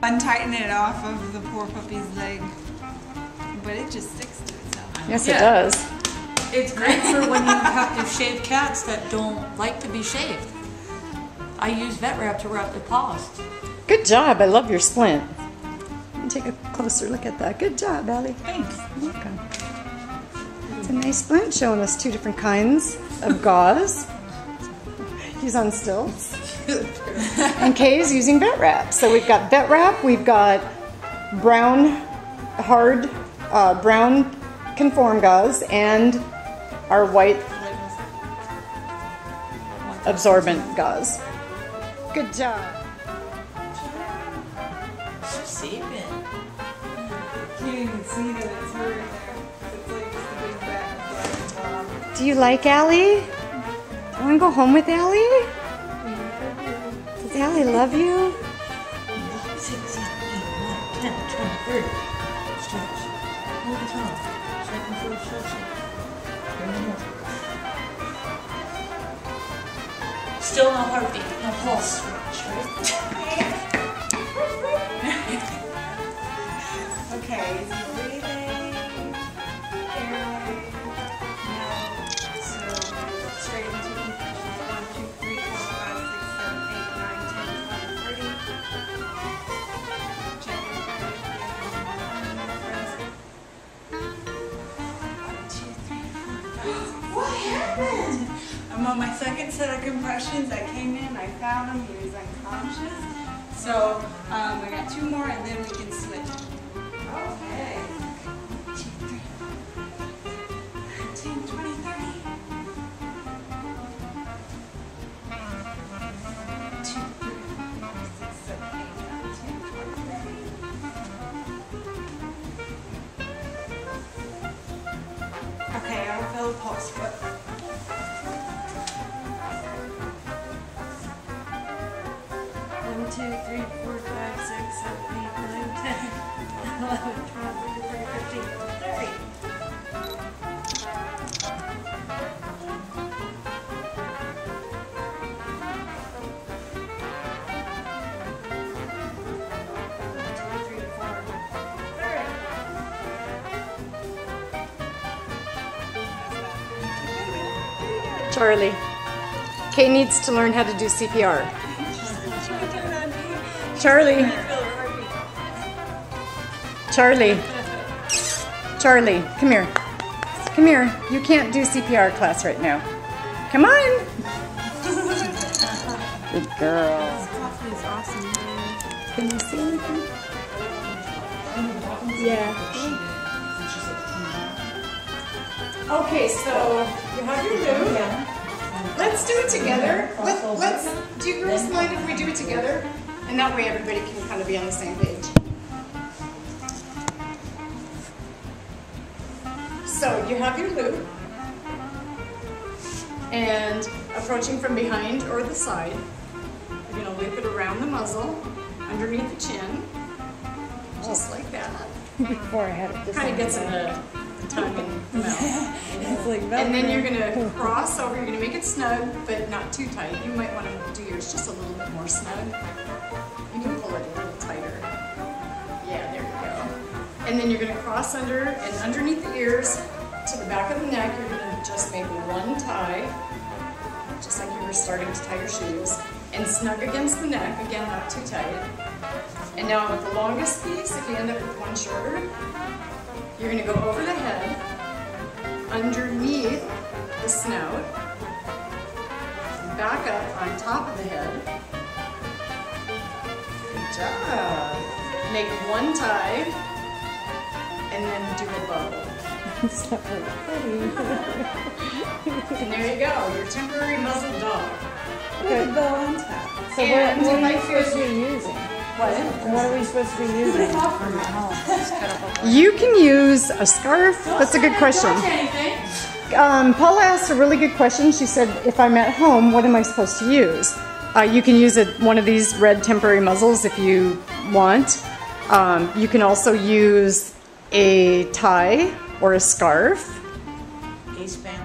Untighten it off of the poor puppy's leg, but it just sticks to itself. Yes, it does. It's great for when you have to shave cats that don't like to be shaved. I use vet wrap to wrap their paws. Good job. I love your splint. Let me take a closer look at that. Good job, Allie. Thanks. You're welcome. It's a nice splint showing us 2 different kinds of gauze. He's on stilts. And Kay's using vet wrap. So we've got vet wrap, we've got brown, hard, brown conform gauze, and our white absorbent gauze. Good job. She's saving. Can't even see that it's her in there. It's like just a big black blob. Do you like Allie? Do you want to go home with Allie? Does Allie love you? 6, 7, 8, 9, 10, 20, 30. Stretch. Hold the tongue. Second, third, stretch. Still no heartbeat, no pulse. Okay, is he breathing? Airway? No. So straight into compressions. 1, 2, 3, 4, 5, 6, 7, 8, 9, 10, 11, 30. Check it out. What happened? I'm on my second set of compressions. I came in, I found him, he was unconscious. So I got 2 more and then we can switch. Okay. 1, 2, 3, 10, 20, 30. 2, 3, 4, 5, 6, 7, 8, 9, 10, 20, 30. Okay, I don't feel the pulse, but 1, 2, 3, 4, 5, 6, 7, 8, 9, 10, 11, 12, 13, 14, 15, 30. Charlie. Kay needs to learn how to do CPR. Charlie. Charlie. Charlie, come here. Come here. You can't do CPR class right now. Come on. Good girl. This coffee is awesome. Can you see anything? Yeah. Okay, so you have your lube. Let's do it together. Do you girls mind if we do it together? And that way everybody can kind of be on the same page. So you have your lube. And approaching from behind or the side, you're going to loop it around the muzzle, underneath the chin, just like that. Before I had it, Kind of gets in the tongue and the mouth. It's like And then you're going to cross over, you're going to make it snug, but not too tight. You might want to do yours just a little bit more snug. You can pull it a little tighter. Yeah, there you go. And then you're going to cross under and underneath the ears to the back of the neck. You're going to just make 1 tie, just like you were starting to tie your shoes, and snug against the neck, again, not too tight. And now with the longest piece, if you end up with 1 shorter, you're going to go over the head, underneath the snout, back up on top of the head. Good job. Make 1 tie, and then do a bow. It's not very pretty. And there you go, your temporary muzzle dog. With a bow on top. So what are you supposed to be using? What? What are we supposed to be using? You can use a scarf. That's a good question. Paula asked a really good question. She said, if I'm at home, what am I supposed to use? You can use one of these red temporary muzzles if you want. You can also use a tie or a scarf. Ace band.